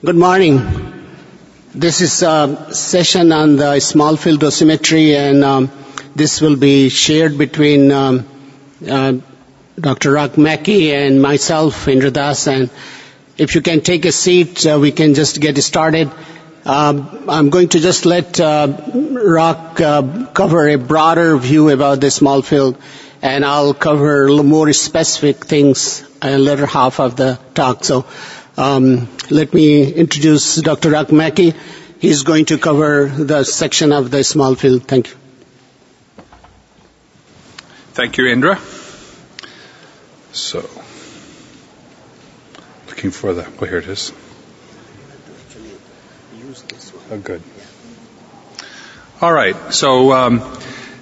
Good morning. This is a session on the small field dosimetry, and this will be shared between Dr. Mackie and myself, Indra Das. And if you can take a seat, we can just get started. I'm going to just let Rock cover a broader view about the small field, and I'll cover a little more specific things in the latter half of the talk. So let me introduce Dr. Mackie. He's going to cover the section of the small field. Thank you. Thank you, Indra. So, looking for the, oh, here it is. Oh, good. All right. So,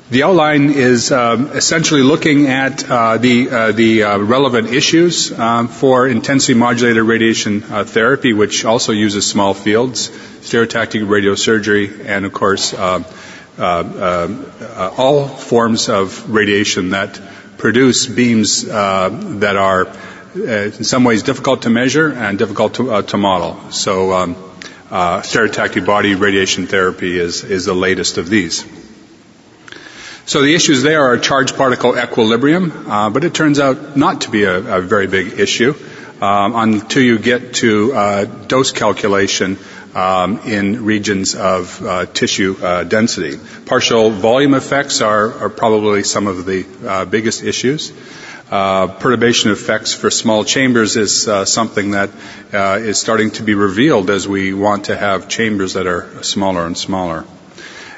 the outline is essentially looking at the relevant issues for intensity modulated radiation therapy, which also uses small fields, stereotactic radiosurgery, and of course all forms of radiation that produce beams that are in some ways difficult to measure and difficult to model. So stereotactic body radiation therapy is the latest of these. So the issues there are charge particle equilibrium, but it turns out not to be a very big issue until you get to dose calculation in regions of tissue density. Partial volume effects are probably some of the biggest issues. Perturbation effects for small chambers is something that is starting to be revealed as we want to have chambers that are smaller and smaller.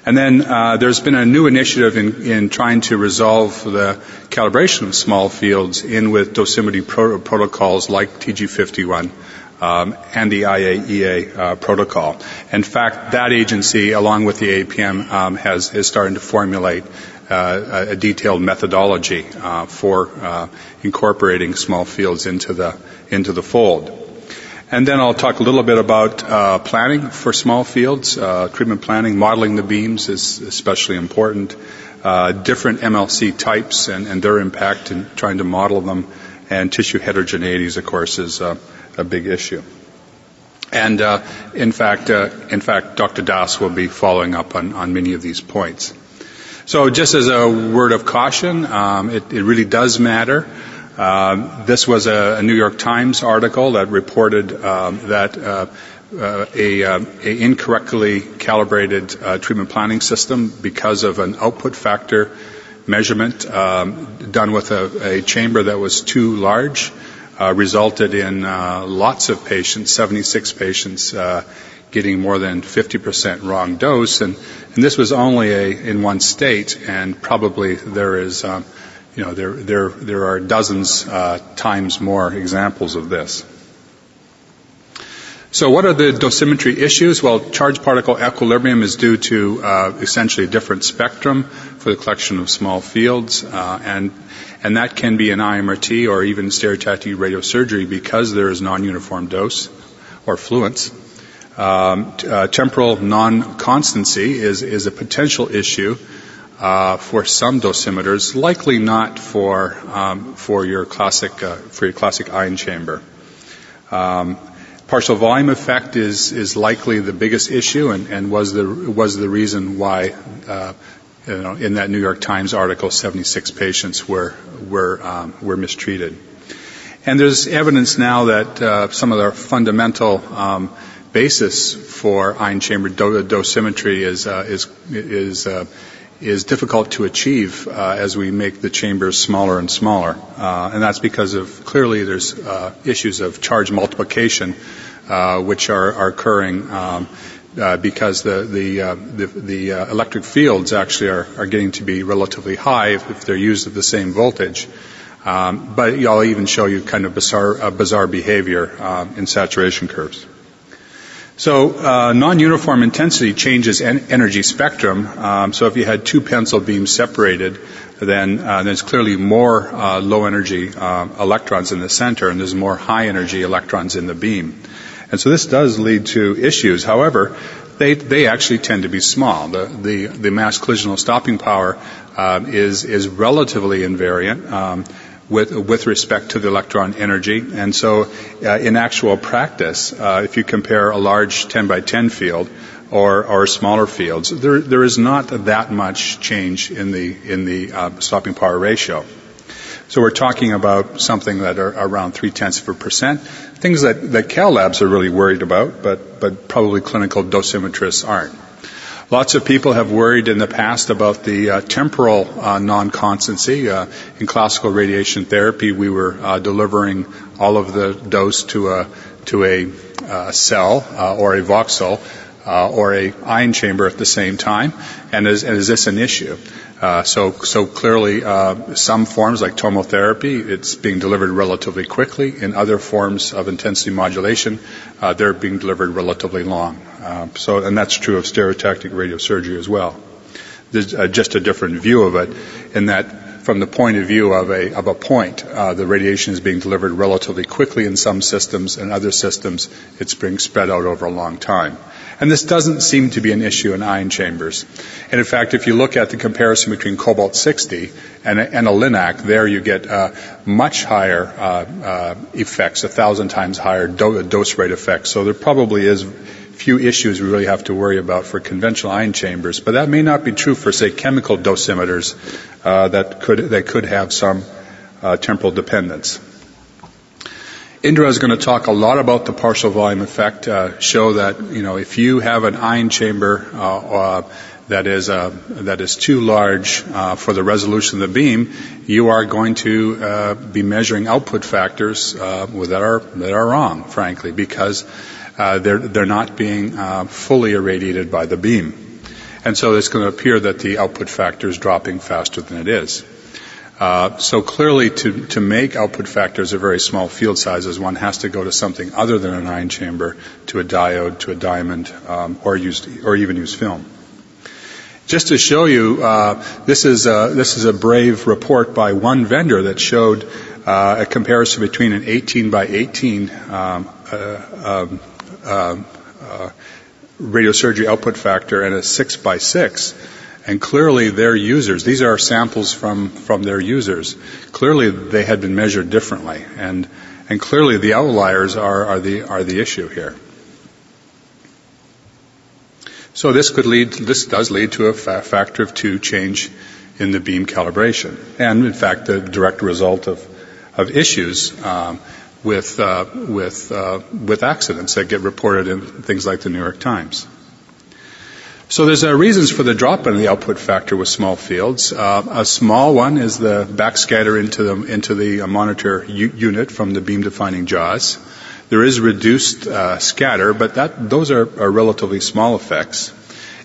And then there's been a new initiative in trying to resolve the calibration of small fields in with dosimetry protocols like TG51 and the IAEA protocol. In fact, that agency, along with the APM, is starting to formulate a detailed methodology for incorporating small fields into the fold. And then I'll talk a little bit about planning for small fields, treatment planning. Modeling the beams is especially important. Different MLC types and their impact in trying to model them. And tissue heterogeneities, of course, is a big issue. And in fact, Dr. Das will be following up on many of these points. So just as a word of caution, it really does matter. This was a New York Times article that reported that a incorrectly calibrated treatment planning system, because of an output factor measurement done with a chamber that was too large, resulted in lots of patients, 76 patients, getting more than 50% wrong dose, and this was only in one state, and probably there is. There are dozens times more examples of this. So what are the dosimetry issues? Well, charge particle equilibrium is due to essentially a different spectrum for the collection of small fields, and that can be an IMRT or even stereotactic radiosurgery because there is non-uniform dose or fluence. Temporal non-constancy is a potential issue for some dosimeters, likely not for your classic ion chamber. Partial volume effect is likely the biggest issue, and was the reason why in that New York Times article 76 patients were mistreated. And there's evidence now that some of the fundamental basis for ion chamber dosimetry is difficult to achieve as we make the chambers smaller and smaller. And that's because of, clearly there's issues of charge multiplication which are occurring because the electric fields actually are getting to be relatively high if they're used at the same voltage. But I'll even show you kind of bizarre behavior in saturation curves. So non-uniform intensity changes energy spectrum. So if you had two pencil beams separated, then there's clearly more low-energy electrons in the center, and there's more high-energy electrons in the beam. And so this does lead to issues. However, they actually tend to be small. The mass collisional stopping power is relatively invariant. with respect to the electron energy. And so in actual practice, if you compare a large 10 by 10 field or smaller fields, there is not that much change in the stopping power ratio. So we're talking about something that are around 0.3%, things that Cal Labs are really worried about, but probably clinical dosimetrists aren't. Lots of people have worried in the past about the temporal non-constancy. In classical radiation therapy, we were delivering all of the dose to a cell or a voxel or a ion chamber at the same time. And is this an issue? So clearly, some forms like tomotherapy, it's being delivered relatively quickly. In other forms of intensity modulation, they're being delivered relatively long. And that's true of stereotactic radiosurgery as well. There's just a different view of it, in that from the point of view of a point, the radiation is being delivered relatively quickly in some systems, and other systems it's being spread out over a long time. And this doesn't seem to be an issue in ion chambers. And in fact, if you look at the comparison between cobalt-60 and a LINAC, there you get much higher effects, 1,000 times higher dose rate effects. So there probably is few issues we really have to worry about for conventional ion chambers, but that may not be true for, say, chemical dosimeters that could have some temporal dependence. Indra is going to talk a lot about the partial volume effect, show that, if you have an ion chamber that is too large for the resolution of the beam, you are going to be measuring output factors that are wrong, frankly, because they're not being fully irradiated by the beam. And so it's going to appear that the output factor is dropping faster than it is. So clearly, to make output factors of very small field sizes, one has to go to something other than an ion chamber, to a diode, to a diamond, or even use film. Just to show you, this is a brave report by one vendor that showed a comparison between an 18 by 18 radiosurgery output factor and a 6 by 6. And clearly their users, these are samples from their users, clearly they had been measured differently. And clearly the outliers are the issue here. So this does lead to a factor of 2 change in the beam calibration. And in fact, the direct result of issues with accidents that get reported in things like the New York Times. So there's reasons for the drop in the output factor with small fields. A small one is the backscatter into the monitor unit from the beam-defining jaws. There is reduced scatter, but those are relatively small effects.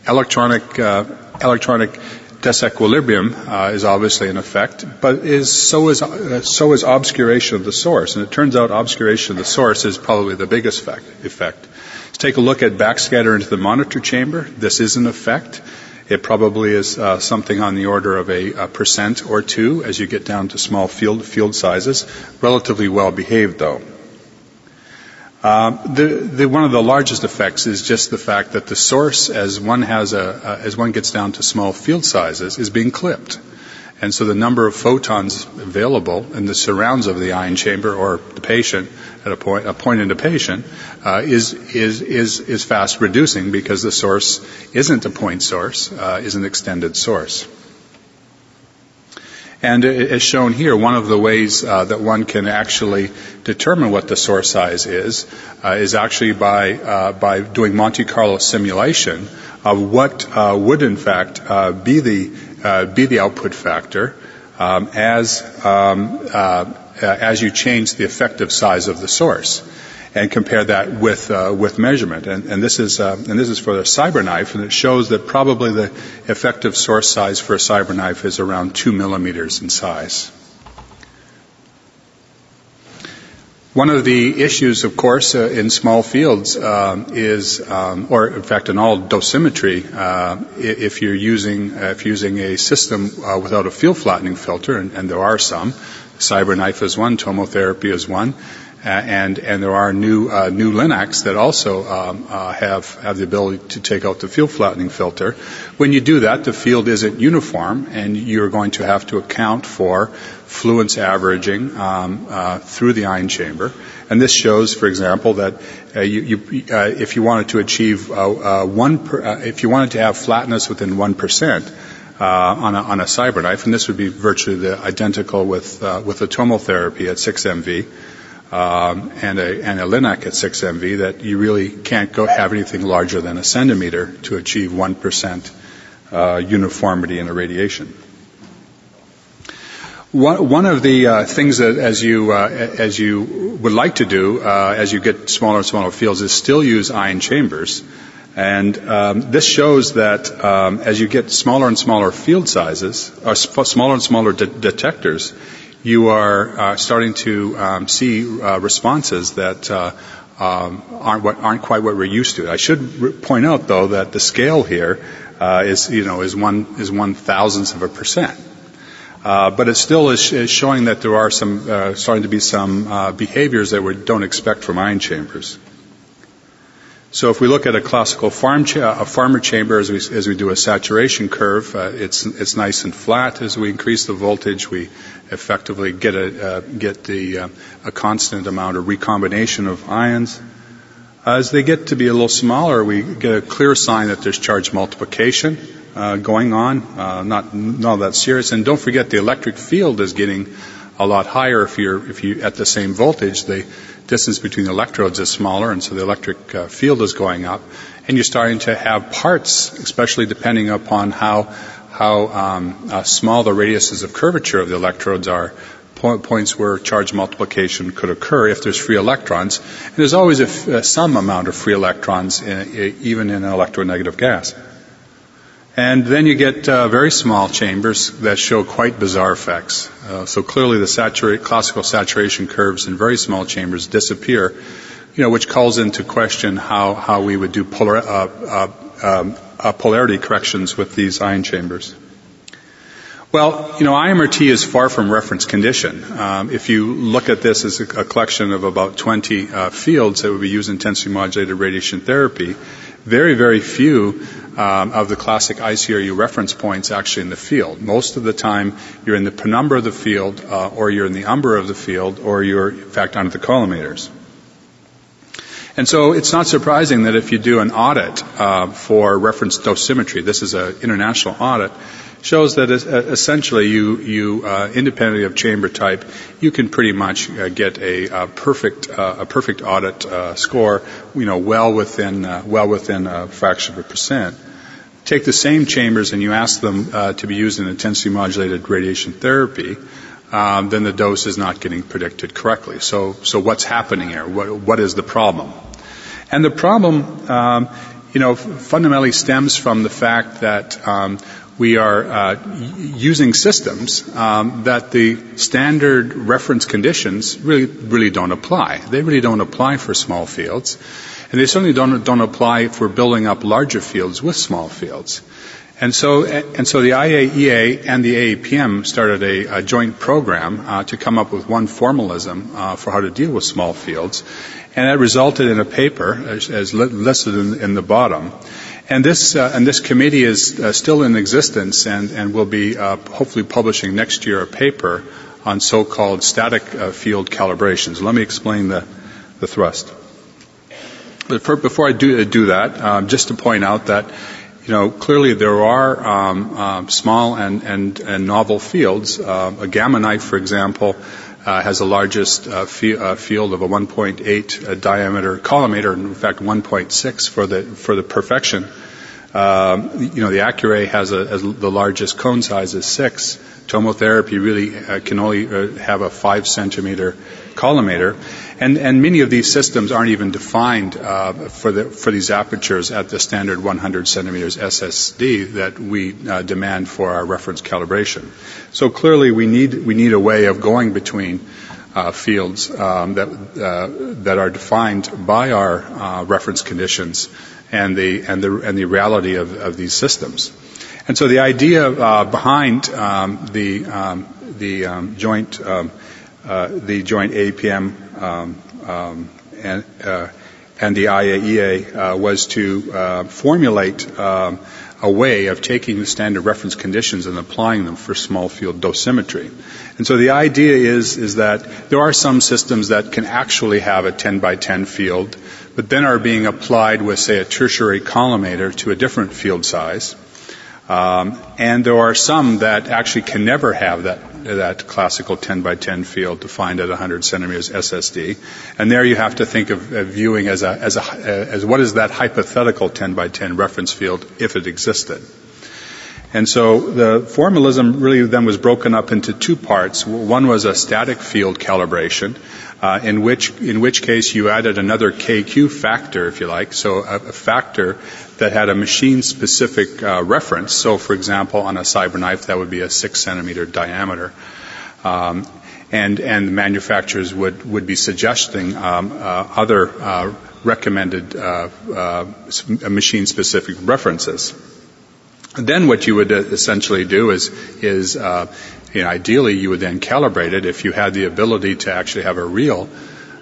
Electronic disequilibrium is obviously an effect, but so is obscuration of the source. And it turns out obscuration of the source is probably the biggest effect. Let's take a look at backscatter into the monitor chamber. This is an effect. It probably is something on the order of a 1% or 2 as you get down to small field sizes. Relatively well behaved, though. One of the largest effects is just the fact that the source, as one gets down to small field sizes, is being clipped. And so the number of photons available in the surrounds of the ion chamber or the patient at a point in the patient is fast reducing, because the source isn't a point source, is an extended source. And as shown here, one of the ways that one can actually determine what the source size is actually by doing Monte Carlo simulation of what would in fact be the output factor as you change the effective size of the source, and compare that with measurement. And this is for the CyberKnife, and it shows that probably the effective source size for a CyberKnife is around 2 millimeters in size. One of the issues, of course, in small fields is, or in fact in all dosimetry, if you're using a system without a field flattening filter, and there are some, CyberKnife is one, tomotherapy is one, And there are new Linacs that also have the ability to take out the field flattening filter. When you do that, the field isn't uniform, and you're going to have to account for fluence averaging through the ion chamber. And this shows, for example, that if you wanted to achieve if you wanted to have flatness within 1%. On a CyberKnife, and this would be virtually identical with a tomotherapy at 6 MV and a Linac at 6 MV, that you really can't have anything larger than a centimeter to achieve 1% uniformity in irradiation. One of the things that as you would like to do as you get smaller and smaller fields is still use ion chambers. And this shows that as you get smaller and smaller field sizes, or smaller and smaller detectors, you are starting to see responses that aren't quite what we're used to. I should point out, though, that the scale here is 1/1000th of a percent. But it still is showing that there are starting to be some behaviors that we don't expect from ion chambers. So if we look at a classical farmer chamber as we do a saturation curve, it's nice and flat. As we increase the voltage, we effectively get a constant amount of recombination of ions. As they get to be a little smaller, we get a clear sign that there's charge multiplication going on, not that serious. And don't forget, the electric field is getting a lot higher if you at the same voltage. The distance between the electrodes is smaller, and so the electric field is going up, and you're starting to have parts, especially depending upon how small the radiuses of curvature of the electrodes are, points where charge multiplication could occur if there's free electrons. And there's always some amount of free electrons even in an electronegative gas. And then you get very small chambers that show quite bizarre effects. So clearly the classical saturation curves in very small chambers disappear, which calls into question how we would do polarity corrections with these ion chambers. Well, IMRT is far from reference condition. If you look at this as a collection of about 20 fields that would be used in intensity modulated radiation therapy, very, very few of the classic ICRU reference points actually in the field. Most of the time, you're in the penumbra of the field, or you're in the umbra of the field, or you're, in fact, under the collimators. And so it's not surprising that if you do an audit for reference dosimetry, this is an international audit, shows that essentially you independently of chamber type, you can pretty much get a perfect audit score, well within a fraction of a percent. Take the same chambers and you ask them to be used in intensity modulated radiation therapy, then the dose is not getting predicted correctly. So what's happening here? What is the problem? And the problem, fundamentally stems from the fact that we are using systems that the standard reference conditions really don't apply. They really don't apply for small fields, and they certainly don't apply for building up larger fields with small fields. And so the IAEA and the AAPM started a joint program to come up with one formalism for how to deal with small fields, and that resulted in a paper as listed in the bottom. And this committee is still in existence and will be hopefully publishing next year a paper on so-called static field calibrations. Let me explain the thrust. But before I do that, just to point out that clearly there are small and novel fields. A gamma knife, for example, has the largest field of a 1.8 diameter collimator, in fact 1.6 for the perfection. The Accuray has the largest cone size is 6. Tomotherapy really can only have a 5 centimeter collimator, and many of these systems aren't even defined for these apertures at the standard 100 centimeters SSD that we demand for our reference calibration. So clearly, we need a way of going between fields that are defined by our reference conditions and the reality of these systems. And so the idea behind the joint APM the IAEA was to formulate a way of taking the standard reference conditions and applying them for small field dosimetry. And so the idea is that there are some systems that can actually have a 10 by 10 field, but then are being applied with, say, a tertiary collimator to a different field size. And there are some that actually can never have that classical 10 by 10 field defined at 100 centimeters SSD. And there you have to think of viewing as what is that hypothetical 10 by 10 reference field if it existed. And so the formalism really then was broken up into two parts. One was a static field calibration, in which case you added another KQ factor, if you like, so a factor that had a machine-specific reference. So, for example, on a CyberKnife, that would be a 6 centimeter diameter. And the manufacturers would be suggesting other recommended machine-specific references. Then what you would essentially do is ideally you would then calibrate it if you had the ability to actually have a real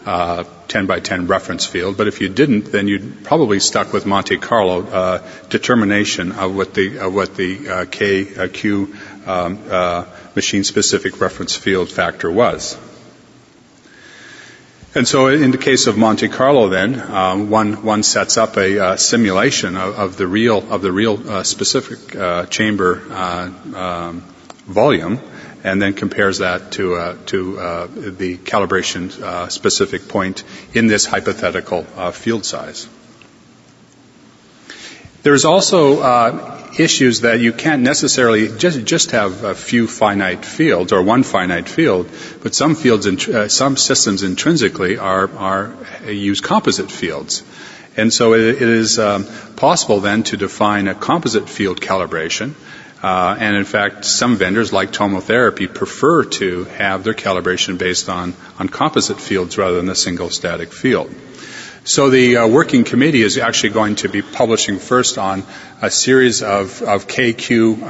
10 by 10 reference field. But if you didn't, then you'd probably stuck with Monte Carlo determination of what the KQ machine-specific reference field factor was. And so in the case of Monte Carlo then, one sets up a simulation of the real specific chamber volume, and then compares that to the calibration specific point in this hypothetical field size. There's also issues that you can't necessarily just have a few finite fields or one finite field, but some fields, some systems intrinsically use composite fields. And so it is possible then to define a composite field calibration. And in fact, some vendors like tomotherapy prefer to have their calibration based on composite fields rather than a single static field. So the working committee is actually going to be publishing first on a series of KQ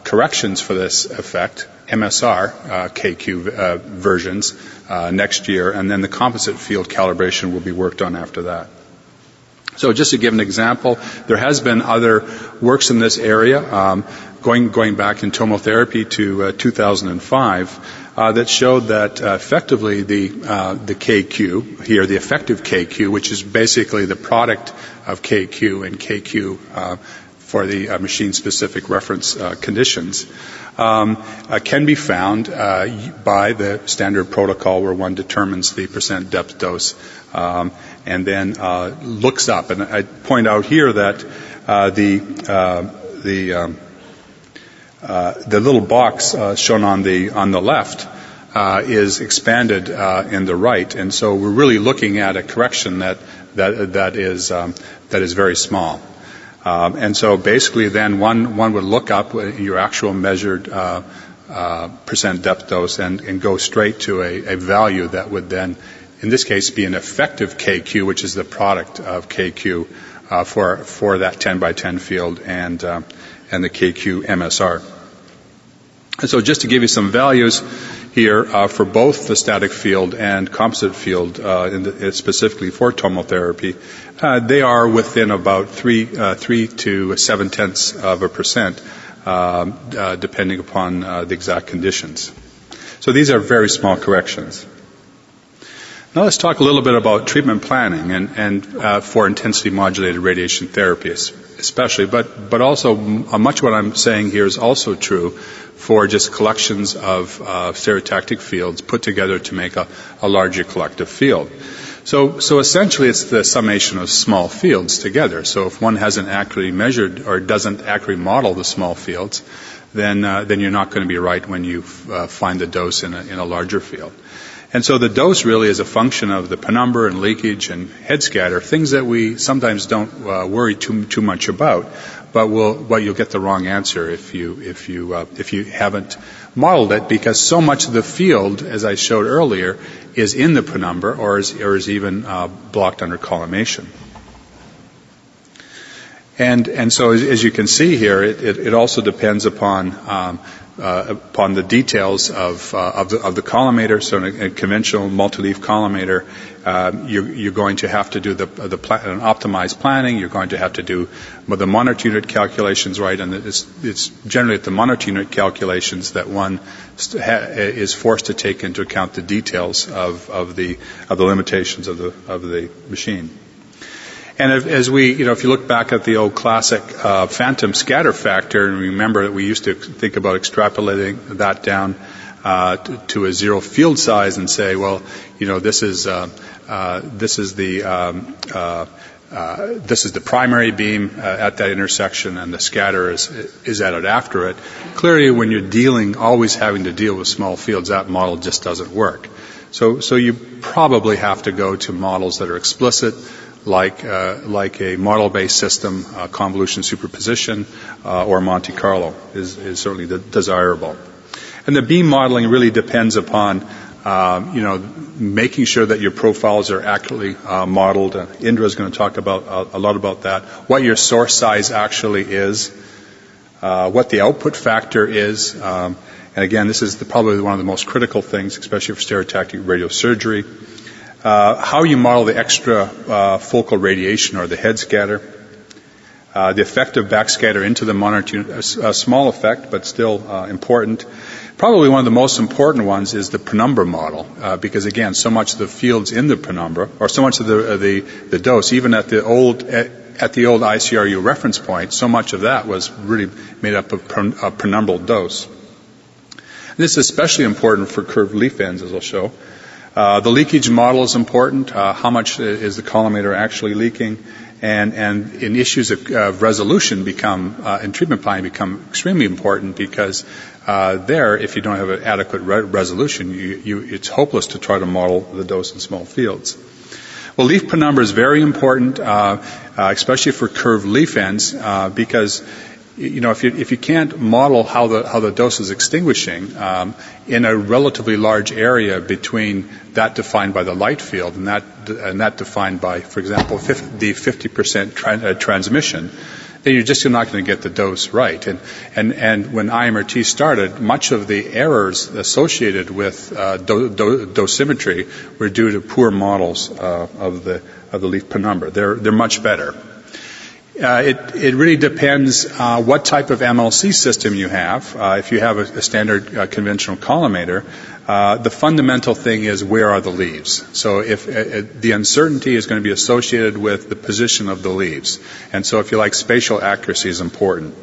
corrections for this effect, MSR KQ versions next year, and then the composite field calibration will be worked on after that. So just to give an example, there has been other works in this area, going back in tomotherapy to 2005, that showed that effectively the KQ here, the effective KQ, which is basically the product of KQ and KQ for the machine-specific reference conditions, can be found by the standard protocol where one determines the percent depth dose and then looks up. And I point out here that the little box shown on the left is expanded in the right, and so we're really looking at a correction that is very small. And so basically then one would look up your actual measured percent depth dose and go straight to a value that would then, in this case, be an effective KQ, which is the product of KQ for that 10 by 10 field and the KQ MSR. And so just to give you some values here for both the static field and composite field, specifically for tomotherapy, they are within about 3 to 0.7%, depending upon the exact conditions. So these are very small corrections. Now let's talk a little bit about treatment planning and for intensity modulated radiation therapy especially, but also much what I'm saying here is also true for just collections of stereotactic fields put together to make a larger collective field. So essentially it's the summation of small fields together. So if one hasn't accurately measured or doesn't accurately model the small fields, then you're not going to be right when you find the dose in a larger field. And so the dose really is a function of the penumbra and leakage and head scatter, things that we sometimes don't worry too much about, but you'll get the wrong answer if you haven't modeled it, because so much of the field, as I showed earlier, is in the penumbra or is even blocked under collimation. And so as you can see here, it also depends upon the details of the collimator. So in a conventional multi-leaf collimator, you're going to have to do an optimized planning. You're going to have to do the monitor unit calculations right, and it's generally at the monitor unit calculations that one is forced to take into account the details of the limitations of the machine. And if you look back at the old classic phantom scatter factor, and remember that we used to think about extrapolating that down to a zero field size and say, well, this is the primary beam at that intersection, and the scatter is at it after it. Clearly, when you're always having to deal with small fields, that model just doesn't work. So you probably have to go to models that are explicit, like a model-based system, convolution superposition, or Monte Carlo is certainly desirable. And the beam modeling really depends upon, making sure that your profiles are accurately modeled. Indra is going to talk a lot about that. What your source size actually is, what the output factor is, and again, this is probably one of the most critical things, especially for stereotactic radiosurgery. How you model the extra focal radiation or the head scatter, the effect of backscatter into the monitor unit, a small effect but still important. Probably one of the most important ones is the penumbra model, because again, so much of the fields in the penumbra, or so much of the dose, even at the old ICRU reference point, so much of that was really made up of penumbral dose. And this is especially important for curved leaf ends, as I'll show. The leakage model is important. How much is the collimator actually leaking? And in issues of resolution in treatment planning become extremely important, because if you don't have an adequate resolution, it's hopeless to try to model the dose in small fields. Well, leaf penumbra is very important, especially for curved leaf ends, because if you can't model how the dose is extinguishing in a relatively large area between that defined by the light field and that defined by, for example, the 50% transmission, then you're not going to get the dose right. And when IMRT started, much of the errors associated with dosimetry were due to poor models of the leaf penumbra. They're much better. It really depends what type of MLC system you have. If you have a standard conventional collimator, the fundamental thing is where are the leaves. So if the uncertainty is going to be associated with the position of the leaves. And so if you like, spatial accuracy is important.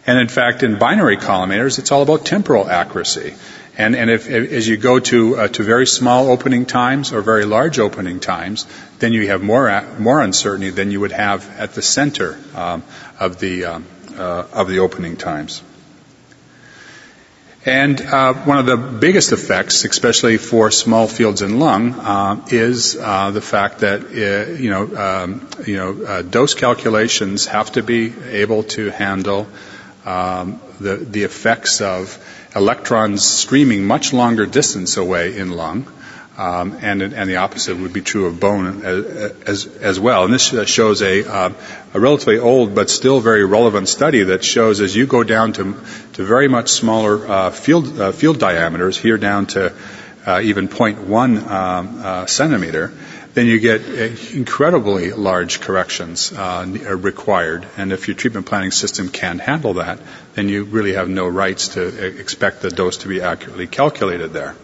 And in fact, in binary collimators, it's all about temporal accuracy. And as you go to very small opening times or very large opening times, then you have more uncertainty than you would have at the center of the opening times. And one of the biggest effects, especially for small fields in lung, is the fact that dose calculations have to be able to handle the effects of electrons streaming much longer distance away in lung, and the opposite would be true of bone as well. And this shows a relatively old but still very relevant study that shows as you go down to very much smaller field diameters, here down to even 0.1 centimeter, then you get incredibly large corrections required. And if your treatment planning system can't handle that, then you really have no rights to expect the dose to be accurately calculated there.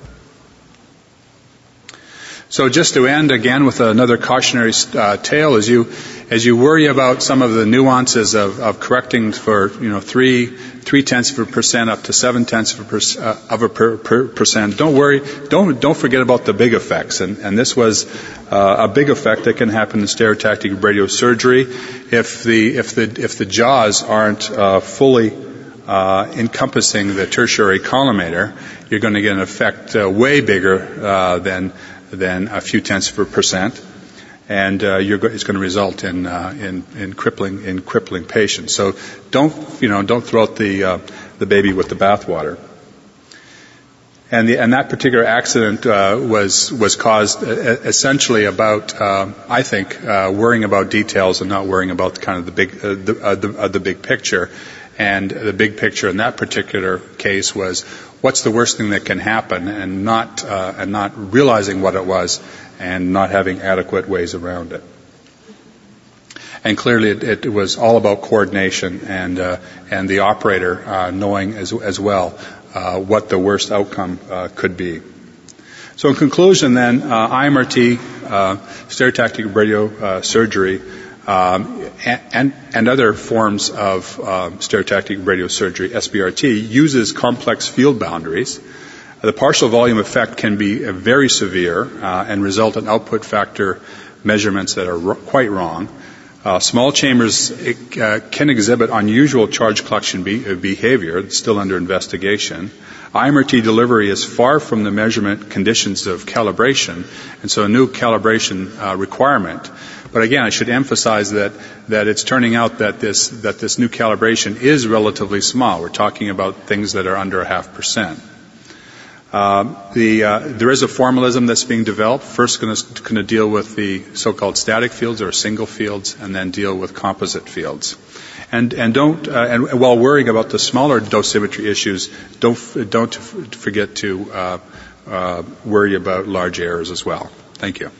So just to end again with another cautionary tale, as you worry about some of the nuances of correcting for 0.3% up to 0.7%, don't worry. Don't forget about the big effects. And this was a big effect that can happen in stereotactic radiosurgery if the jaws aren't fully encompassing the tertiary collimator. You're going to get an effect way bigger than a few tenths of a percent, and it's going to result in crippling patients. So don't throw out the baby with the bathwater. And that particular accident was caused essentially about, I think, worrying about details and not worrying about kind of the big picture. And the big picture in that particular case was, what's the worst thing that can happen, and not realizing what it was and not having adequate ways around it. And clearly, it was all about coordination and the operator knowing as well what the worst outcome could be. So, in conclusion, then, IMRT, stereotactic radiosurgery, and other forms of stereotactic radiosurgery, SBRT, uses complex field boundaries. The partial volume effect can be very severe and result in output factor measurements that are quite wrong. Small chambers can exhibit unusual charge collection behavior. It's still under investigation. IMRT delivery is far from the measurement conditions of calibration, and so a new calibration requirement. But again, I should emphasize that it's turning out that this new calibration is relatively small. We're talking about things that are under 0.5%. There is a formalism that's being developed. First, going to deal with the so-called static fields or single fields, and then deal with composite fields. And while worrying about the smaller dosimetry issues, don't forget to worry about large errors as well. Thank you.